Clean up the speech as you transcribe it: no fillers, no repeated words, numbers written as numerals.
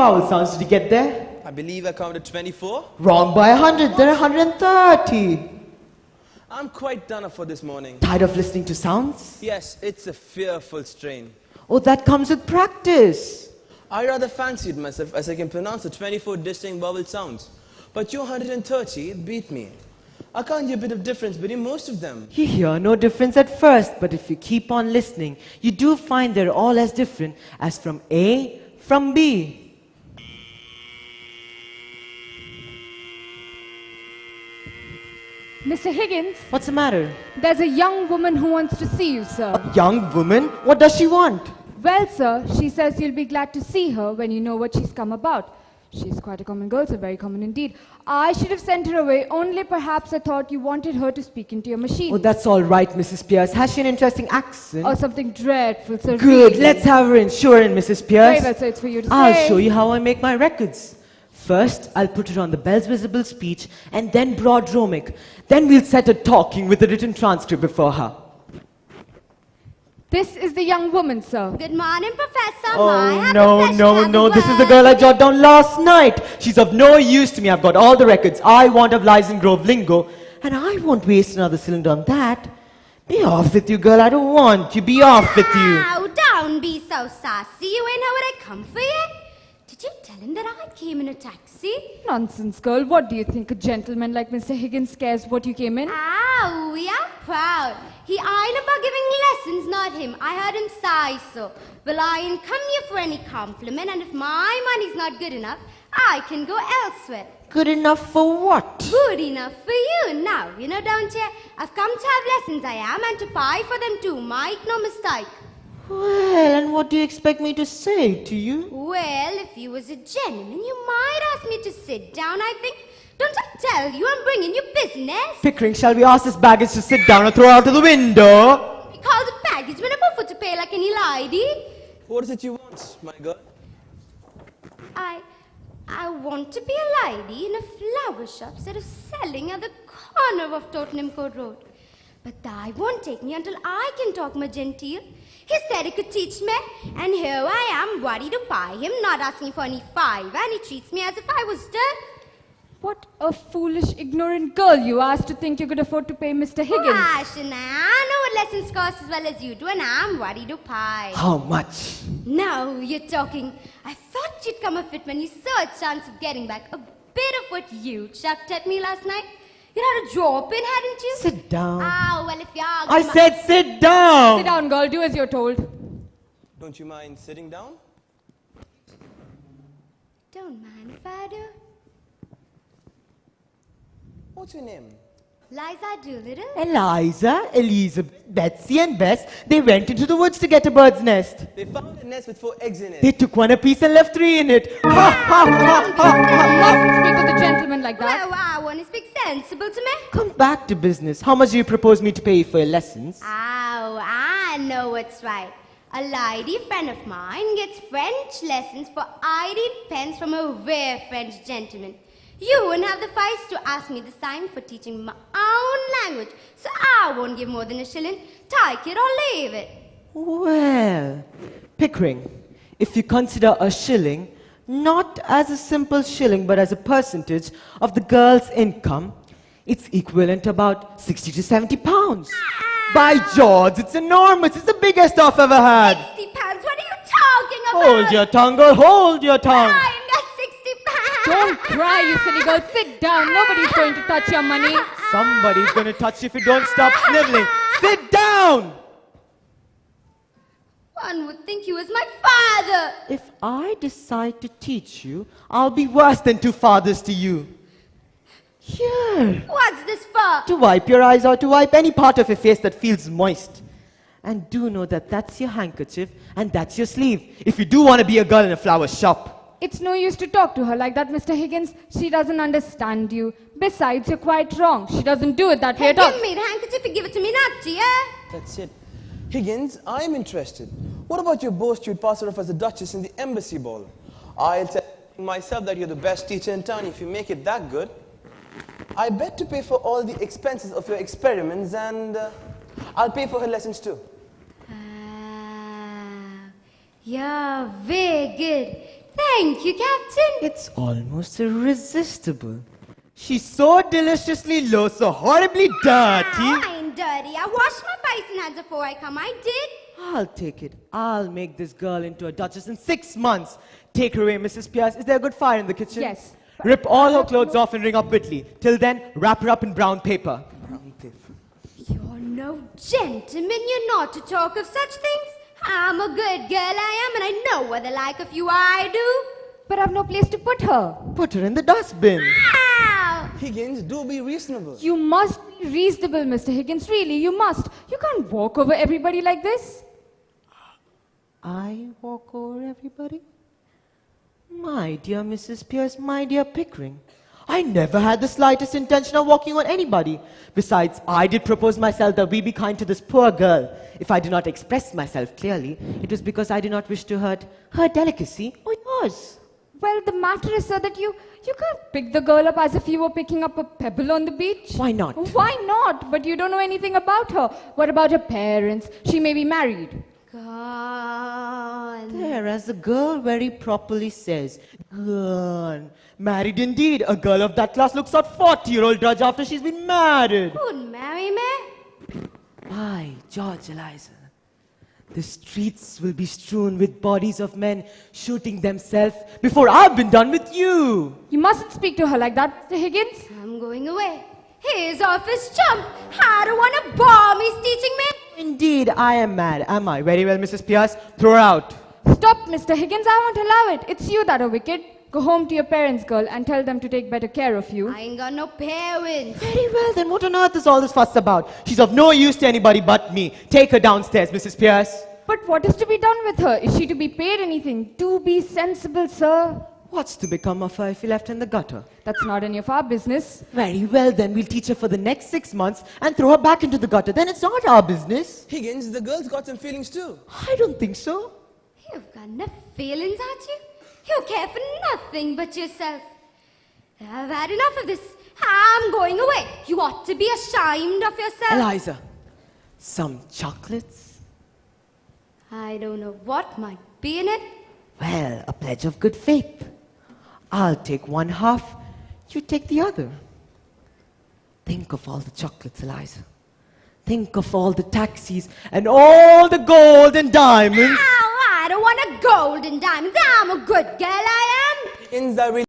vowel sounds did you get there? I believe I counted 24. Wrong by 100. There are 130. I'm quite done up for this morning. Tired of listening to sounds? Yes, it's a fearful strain. Oh, that comes with practice. I rather fancied myself as I can pronounce the 24 distinct vowel sounds. But your 130 beat me. I can't hear a bit of difference between most of them. You hear no difference at first, but if you keep on listening, you do find they're all as different as from A from B. Mr. Higgins, What's the matter? there's a young woman who wants to see you, sir. Young woman? What does she want? Well, sir, she says you'll be glad to see her when you know what she's come about. She's quite a common girl, sir, very common indeed. I should have sent her away, only perhaps I thought you wanted her to speak into your machine. Oh, that's all right, Mrs. Pierce. Has she an interesting accent? Or something dreadful, sir. Good, really. let's have her in. Sure, in, Mrs. Pierce. Very well, sir, it's for you to I'll say. show you how I make my records. First, I'll put it on the Bell's Visible Speech and then Broadromic. Then we'll set her talking with a written transcript before her. This is the young woman, sir. Good morning, Professor. Oh, no. This is the girl I jotted down last night. She's of no use to me. I've got all the records I want of Lies and Grove lingo, and I won't waste another cylinder on that. Be off with you, girl. I don't want you. Be off with you. Now, don't be so sassy. You ain't know where I come for yet. Did you tell him that I came in a taxi? Nonsense, girl. What do you think? A gentleman like Mr. Higgins cares what you came in? Ow, we are proud. He ain't about giving lessons, not him. I heard him sigh so. Well, I ain't come here for any compliment, and if my money's not good enough, I can go elsewhere. Good enough for what? Good enough for you. Now, you know, don't you? I've come to have lessons, I am, and to pay for them too. Make no mistake. Well, and what do you expect me to say to you? Well, if you was a gentleman, you might ask me to sit down, I think. Don't I tell you I'm bringing you business? Pickering, shall we ask this baggage to sit down or throw out of the window? He calls it baggage when I'm offered to pay like any lady. What is it you want, my girl? I want to be a lady in a flower shop instead of selling at the corner of Tottenham Court Road. But I won't take me until I can talk more genteel. He said he could teach me, and here I am, ready to pay him, not asking for any five, and he treats me as if I was dead. What a foolish, ignorant girl you are to think you could afford to pay Mr. Higgins. Shana, I know what lessons cost as well as you do, and I'm ready to pay. How much? Now you're talking. I thought you'd come of it when you saw a chance of getting back a bit of what you chucked at me last night. You had a drop in, hadn't you? Sit down. Oh, well, if you're... I said sit down. Sit down, girl. Do as you're told. Don't you mind sitting down? Don't mind if I do. What's your name? Liza Doolittle? Eliza, Elizabeth, Betsy and Bess, they went into the woods to get a bird's nest. They found a nest with 4 eggs in it. They took one apiece and left 3 in it. Ha, ha, ha, ha. Mustn't speak with a gentleman like that. Well, I want to speak sensible to me. Come back to business. How much do you propose me to pay you for your lessons? Oh, I know what's right. A lady friend of mine gets French lessons for 18 pence from a rare French gentleman. You wouldn't have the face to ask me the same for teaching my own language, so I won't give more than a shilling. Take it or leave it. Well, Pickering, if you consider a shilling not as a simple shilling but as a percentage of the girl's income, it's equivalent to about 60 to 70 pounds. By George, it's enormous. It's the biggest I've ever had. 60 pounds? What are you talking about? Hold your tongue, girl. Hold your tongue. I ain't got 60 pounds. Don't cry, you silly girl. Sit down. Nobody's going to touch your money. Somebody's going to touch you if you don't stop sniveling. Sit down. One would think you was my father. If I decide to teach you, I'll be worse than 2 fathers to you. Here. What's this for? To wipe your eyes or to wipe any part of your face that feels moist. And do know that that's your handkerchief and that's your sleeve, if you do want to be a girl in a flower shop. It's no use to talk to her like that, Mr. Higgins. She doesn't understand you. Besides, you're quite wrong. She doesn't do it that way Hey, at all. give me the handkerchief and give it to me, not to you. That's it. Higgins, I'm interested. What about your boast you'd pass her off as a duchess in the embassy ball? I'll tell myself that you're the best teacher in town if you make it that good. I bet to pay for all the expenses of your experiments, and I'll pay for her lessons too. You're very good. Thank you, Captain. It's almost irresistible. She's so deliciously low, so horribly dirty. I ain't dirty. I washed my bison hands before I come. I did. I'll take it. I'll make this girl into a duchess in 6 months. Take her away, Mrs. Pierce. Is there a good fire in the kitchen? Yes. Rip all her clothes off and ring up Whitley. Till then, wrap her up in brown paper. Brown paper. You're no gentleman. You're not to talk of such things. I'm a good girl, I am, and I know what the like of you I do. But I've no place to put her. Put her in the dustbin. Ow! Higgins, do be reasonable. You must be reasonable, Mr. Higgins. Really, you must. You can't walk over everybody like this. I walk over everybody? My dear Mrs. Pierce, my dear Pickering, I never had the slightest intention of walking on anybody. Besides, I did propose myself that we be kind to this poor girl. If I did not express myself clearly, it was because I did not wish to hurt her delicacy. Oh, it was. Well, the matter is, sir, that you can't pick the girl up as if you were picking up a pebble on the beach. Why not? Why not? But you don't know anything about her. What about her parents? She may be married. Gone. There, as the girl very properly says, gone. Married indeed. A girl of that class looks out 40-year-old drudge after she's been married. Who'd marry me? By George, Eliza. The streets will be strewn with bodies of men shooting themselves before I've been done with you. You mustn't speak to her like that, Mr. Higgins. I'm going away. He's off his chump. I don't want to bomb. He's teaching me. Indeed, I am mad, am I? Very well, Mrs. Pierce. Throw her out. Stop, Mr. Higgins. I won't allow it. It's you that are wicked. Go home to your parents, girl, and tell them to take better care of you. I ain't got no parents. Very well, then what on earth is all this fuss about? She's of no use to anybody but me. Take her downstairs, Mrs. Pierce. But what is to be done with her? Is she to be paid anything? Do be sensible, sir. What's to become of her if you left her in the gutter? That's not any of our business. Very well, then we'll teach her for the next 6 months and throw her back into the gutter. Then it's not our business. Higgins, the girl's got some feelings too. I don't think so. You've got enough feelings, aren't you? You care for nothing but yourself. I've had enough of this. I'm going away. You ought to be ashamed of yourself. Eliza, some chocolates? I don't know what might be in it. Well, a pledge of good faith. I'll take one half, you take the other. Think of all the chocolates, Eliza. Think of all the taxis and all the gold and diamonds. Ow, I don't want a gold and diamonds. I'm a good girl, I am. Higgins, I really